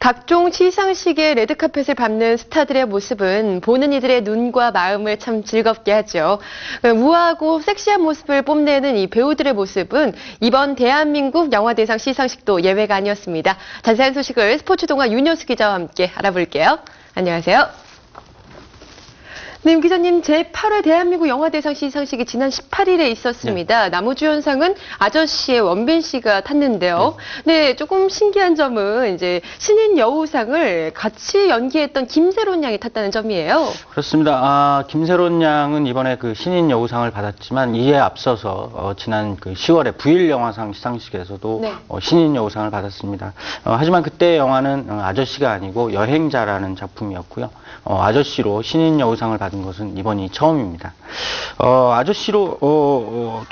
각종 시상식의 레드카펫을 밟는 스타들의 모습은 보는 이들의 눈과 마음을 참 즐겁게 하죠. 우아하고 섹시한 모습을 뽐내는 이 배우들의 모습은 이번 대한민국 영화대상 시상식도 예외가 아니었습니다. 자세한 소식을 스포츠동아 윤여수 기자와 함께 알아볼게요. 안녕하세요. 네, 임 기자님, 제8회 대한민국 영화대상 시상식이 지난 18일에 있었습니다. 네. 나무주연상은 아저씨의 원빈 씨가 탔는데요. 네, 조금 신기한 점은 이제 신인 여우상을 같이 연기했던 김세론 양이 탔다는 점이에요. 그렇습니다. 김세론 양은 이번에 그 신인 여우상을 받았지만 이에 앞서서 지난 그 10월에 부일 영화상 시상식에서도 네. 신인 여우상을 받았습니다. 하지만 그때 영화는 아저씨가 아니고 여행자라는 작품이었고요. 아저씨로 신인 여우상을 받은 것은 이번이 처음입니다. 아저씨로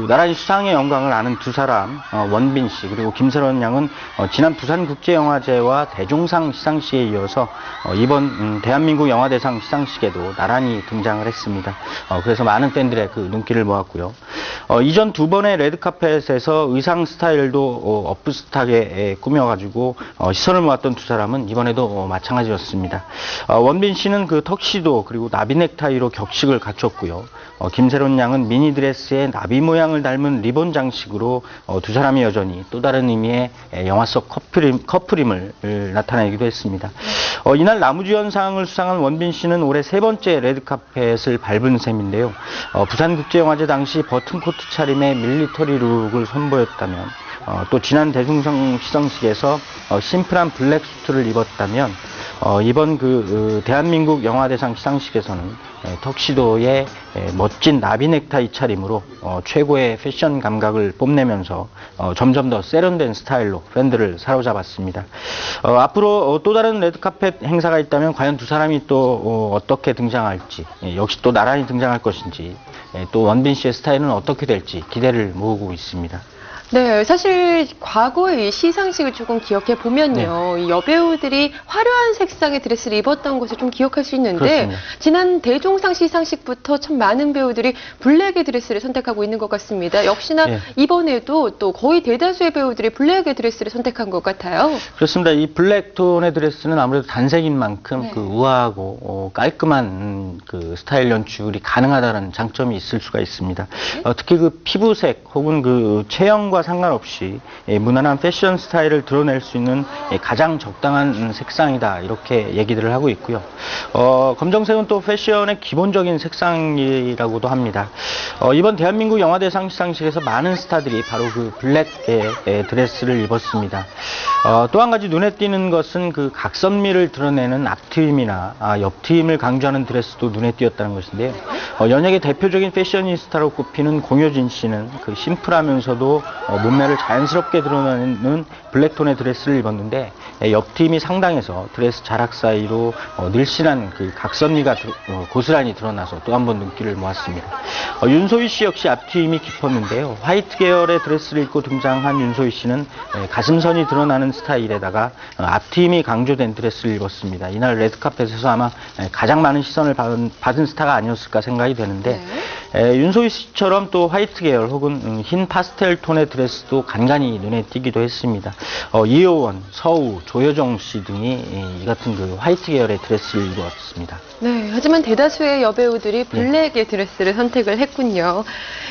나란히 수상의 영광을 아는 두 사람, 원빈 씨 그리고 김세론 양은 지난 부산국제영화제와 대종상 시상식에 이어서 이번 대한민국 영화대상 시상식에도 나란히 등장을 했습니다. 그래서 많은 팬들의 그 눈길을 모았고요. 이전 두 번의 레드카펫에서 의상 스타일도 어프스타게 꾸며가지고 시선을 모았던 두 사람은 이번에도 마찬가지였습니다. 원빈 씨는 그 턱시도 그리고 나비 넥타이로 격식을 갖췄고요. 김세론 양은 미니드레스에 나비 모양을 닮은 리본 장식으로 두 사람이 여전히 또 다른 의미의 영화 속 커플임을 나타내기도 했습니다. 이날 나무주연상을 수상한 원빈 씨는 올해 세 번째 레드카펫을 밟은 셈인데요. 부산국제영화제 당시 버튼코트 차림의 밀리터리 룩을 선보였다면 또 지난 대종상 시상식에서 심플한 블랙 수트를 입었다면 이번 대한민국 영화대상 시상식에서는 턱시도의 멋진 나비 넥타이 차림으로 최고의 패션 감각을 뽐내면서 점점 더 세련된 스타일로 팬들을 사로잡았습니다. 앞으로 또 다른 레드카펫 행사가 있다면 과연 두 사람이 또 어떻게 등장할지, 역시 또 나란히 등장할 것인지, 또 원빈 씨의 스타일은 어떻게 될지 기대를 모으고 있습니다. 네, 사실 과거의 시상식을 조금 기억해 보면요. 네. 이 여배우들이 화려한 색상의 드레스를 입었던 것을 좀 기억할 수 있는데 그렇습니다. 지난 대종상 시상식부터 참 많은 배우들이 블랙의 드레스를 선택하고 있는 것 같습니다. 역시나 네. 이번에도 또 거의 대다수의 배우들이 블랙의 드레스를 선택한 것 같아요. 그렇습니다. 이 블랙 톤의 드레스는 아무래도 단색인 만큼 네. 우아하고 깔끔한 그 스타일 연출이 가능하다는 장점이 있을 수가 있습니다. 네. 특히 그 피부색 혹은 그 체형과 상관없이 무난한 패션 스타일을 드러낼 수 있는 가장 적당한 색상이다 이렇게 얘기들을 하고 있고요. 검정색은 또 패션의 기본적인 색상이라고도 합니다. 이번 대한민국 영화대상 시상식에서 많은 스타들이 바로 그 블랙의 드레스를 입었습니다. 또 한 가지 눈에 띄는 것은 그 각선미를 드러내는 앞트임이나 옆트임을 강조하는 드레스도 눈에 띄었다는 것인데요. 연예계 대표적인 패셔니스타로 꼽히는 공효진 씨는 그 심플하면서도 몸매를 자연스럽게 드러내는 블랙톤의 드레스를 입었는데 옆트임이 상당해서 드레스 자락 사이로 늘씬한 그 각선미가 고스란히 드러나서 또 한 번 눈길을 모았습니다. 윤소희 씨 역시 앞트임이 깊었는데요. 화이트 계열의 드레스를 입고 등장한 윤소희 씨는 가슴선이 드러나는 스타일에다가 앞트임이 강조된 드레스를 입었습니다. 이날 레드카펫에서 아마 가장 많은 시선을 받은 스타가 아니었을까 생각이 되는데 윤소희 씨처럼 또 화이트 계열 혹은 흰 파스텔 톤의 드레스도 간간히 눈에 띄기도 했습니다. 이효원, 서우, 조여정 씨 등이 이 같은 그 화이트 계열의 드레스를 입었습니다. 네, 하지만 대다수의 여배우들이 블랙의 드레스를 선택을 했군요.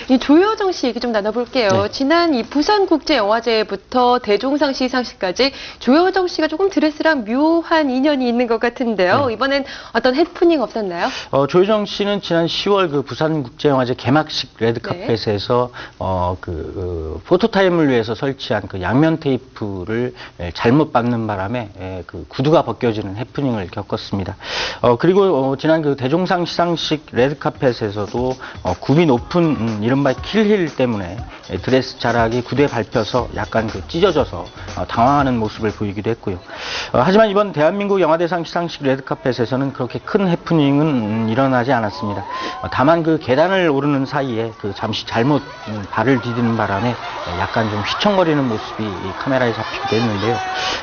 이 조여정 씨 얘기 좀 나눠볼게요. 네. 지난 이 부산국제영화제부터 대종상 시상식까지 조여정 씨가 조금 드레스랑 묘한 인연이 있는 것 같은데요. 네. 이번엔 어떤 해프닝 없었나요? 조여정 씨는 지난 10월 그 부산국제영화제 개막식 레드카펫에서 네. 포토타임을 위해서 설치한 그 양면 테이프를 잘못 박는 바람에 그 구두가 벗겨지는 해프닝을 겪었습니다. 그리고 지난 그 대종상 시상식 레드카펫에서도 굽이 높은 이른바 킬힐 때문에 드레스 자락이 구두에 밟혀서 약간 그 찢어져서 당황하는 모습을 보이기도 했고요. 하지만 이번 대한민국 영화대상 시상식 레드카펫에서는 그렇게 큰 해프닝은 일어나지 않았습니다. 다만 그 계단을 오르는 사이에 그 잠시 잘못 발을 디디는 바람에 약간 좀 휘청거리는 모습이 카메라에 잡히기도 했는데요.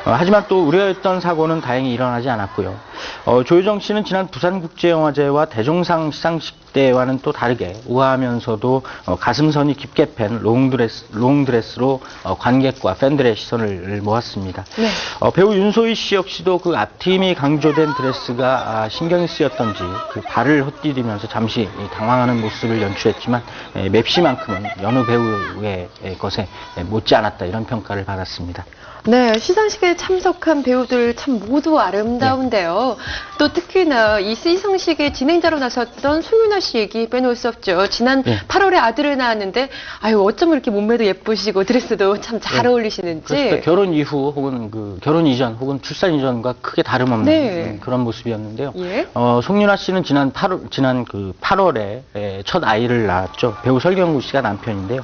하지만 또 우려했던 사고는 다행히 일어나지 않았고요. 조효정 씨는 지난 부산국제영화제와 대종상 시상식 때와는 또 다르게 우아하면서도 가슴선이 깊게 팬 롱드레스로 관객과 팬들의 시선을 모았습니다. 네. 배우 윤소희 씨 역시도 그 앞팀이 강조된 드레스가 신경이 쓰였던지 그 발을 헛디디면서 잠시 당황하는 모습을 연출했지만 맵시만큼은 여느 배우의 것에 못지 않았다, 이런 평가를 받았습니다. 네, 시상식에 참석한 배우들 참 모두 아름다운데요. 또 특히나 이 시상식의 진행자로 나섰던 송윤아 씨 얘기 빼놓을 수 없죠. 지난 8월에 아들을 낳았는데 아유, 어쩜 이렇게 몸매도 예쁘시고 드레스도 참 잘 어울리시는지. 그렇습니다. 결혼 이후 혹은 그 결혼 이전 혹은 출산 이전과 크게 다름없는 그런 모습이었는데요. 예. 송윤아 씨는 지난 8월에 첫 아이를 낳았죠. 배우 설경구 씨가 남편인데요.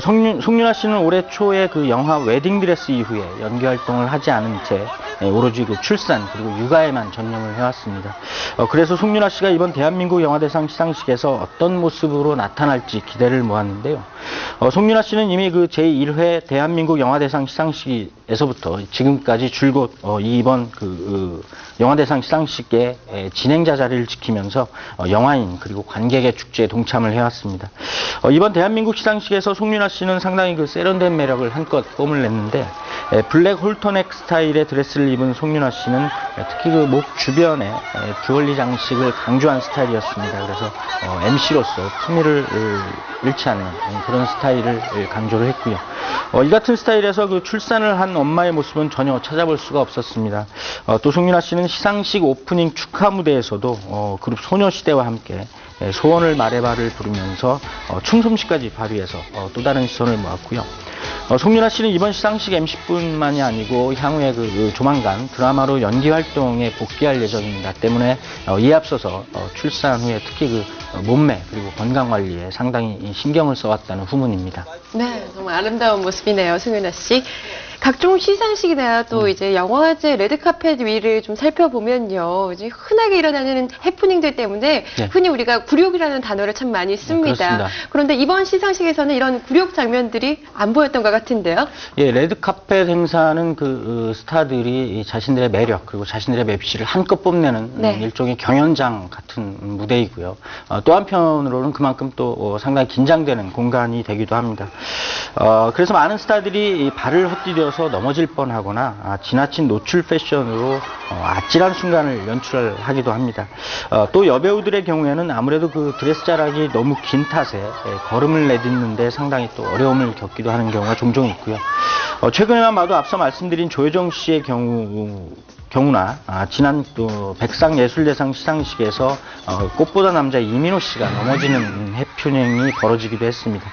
송윤아 씨는 올해 초에 그 영화 웨딩드레스 이후에 연기 활동을 하지 않은 채 오로지 그 출산 그리고 육아에만 전념을 해왔습니다. 그래서 송윤아 씨가 이번 대한민국 영화대상 시상식에서 어떤 모습으로 나타날지 기대를 모았는데요. 송윤아 씨는 이미 그 제1회 대한민국 영화대상 시상식에서부터 지금까지 줄곧 이번 영화대상 시상식의 진행자 자리를 지키면서 영화인 그리고 관객의 축제에 동참을 해왔습니다. 이번 대한민국 시상식에서 송윤아 씨는 상당히 그 세련된 매력을 한껏 뽐을 냈는데, 블랙 홀터넥 스타일의 드레스를 입은 송윤아 씨는 특히 그 목 주변에 주얼리 장식을 강조한 스타일이었습니다. 그래서 MC로서 품위를 잃지 않는 그런 스타일을 강조를 했고요. 이 같은 스타일에서 그 출산을 한 엄마의 모습은 전혀 찾아볼 수가 없었습니다. 또 송윤아 씨는 시상식 오프닝 축하 무대에서도 그룹 소녀시대와 함께 소원을 말해봐를 부르면서 춤솜씨까지 발휘해서 또 다른 시선을 모았고요. 송윤아 씨는 이번 시상식 MC뿐만이 아니고 향후에 조만간 드라마로 연기 활동에 복귀할 예정입니다. 때문에 이에 앞서서 출산 후에 특히 몸매 그리고 건강 관리에 상당히 신경을 써왔다는 후문입니다. 네, 정말 아름다운 모습이네요, 송윤아 씨. 각종 시상식이나 또 이제 영화제 레드카펫 위를 좀 살펴보면요, 이제 흔하게 일어나는 해프닝들 때문에 흔히 우리가 굴욕이라는 단어를 참 많이 씁니다. 그렇습니다. 그런데 이번 시상식에서는 이런 굴욕 장면들이 안 보였던 것 같은데요. 예, 레드카펫 행사는 스타들이 자신들의 매력 그리고 자신들의 맵시를 한껏 뽐내는 일종의 경연장 같은 무대이고요. 또 한편으로는 그만큼 또 상당히 긴장되는 공간이 되기도 합니다. 그래서 많은 스타들이 발을 헛디뎌서 넘어질 뻔하거나 지나친 노출 패션으로 아찔한 순간을 연출하기도 합니다. 또 여배우들의 경우에는 아무래도 그 드레스 자락이 너무 긴 탓에 걸음을 내딛는데 상당히 또 어려움을 겪기도 하는 경우가 종종 있고요. 최근에만 봐도 앞서 말씀드린 조효정 씨의 경우나 지난 또 백상예술대상 시상식에서 꽃보다 남자 이민호 씨가 넘어지는 해프닝이 벌어지기도 했습니다.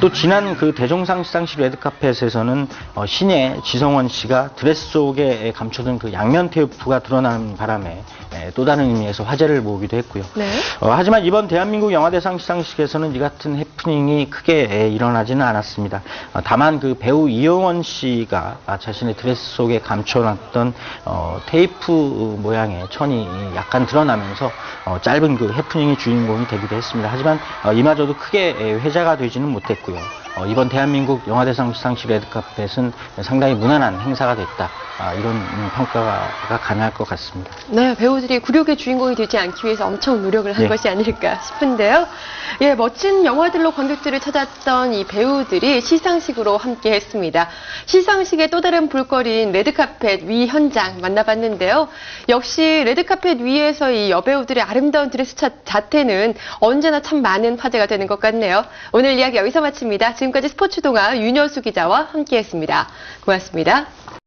또 지난 대종상 시상식 레드카펫에서는 신예 지성원 씨가 드레스 속에 감춰둔 양면 테이프가 드러나는 바람에 또 다른 의미에서 화제를 모으기도 했고요. 하지만 이번 대한민국 영화대상 시상식에서는 이 같은 해프닝이 크게 일어나지는 않았습니다. 다만 배우 이용원 씨가 자신의 드레스 속에 감춰놨던 테이프 모양의 천이 약간 드러나면서 짧은 해프닝의 주인공이 되기도 했습니다. 하지만 이마저도 크게 회자가 되지는 못했고요. 이번 대한민국 영화대상 시상식 레드카펫은 상당히 무난한 행사가 됐다, 이런 평가가 가능할 것 같습니다. 네, 배우들이 굴욕의 주인공이 되지 않기 위해서 엄청 노력을 한 것이 아닐까 싶은데요. 예, 멋진 영화들로 관객들을 찾았던 이 배우들이 시상식으로 함께 했습니다. 시상식의 또 다른 볼거리인 레드카펫 위 현장 만나봤는데요. 역시 레드카펫 위에서 이 여배우들의 아름다운 드레스 자태는 언제나 참 많은 화제가 되는 것 같네요. 오늘 이야기 여기서 마칩니다. 지금까지 스포츠동아 윤여수 기자와 함께했습니다. 고맙습니다.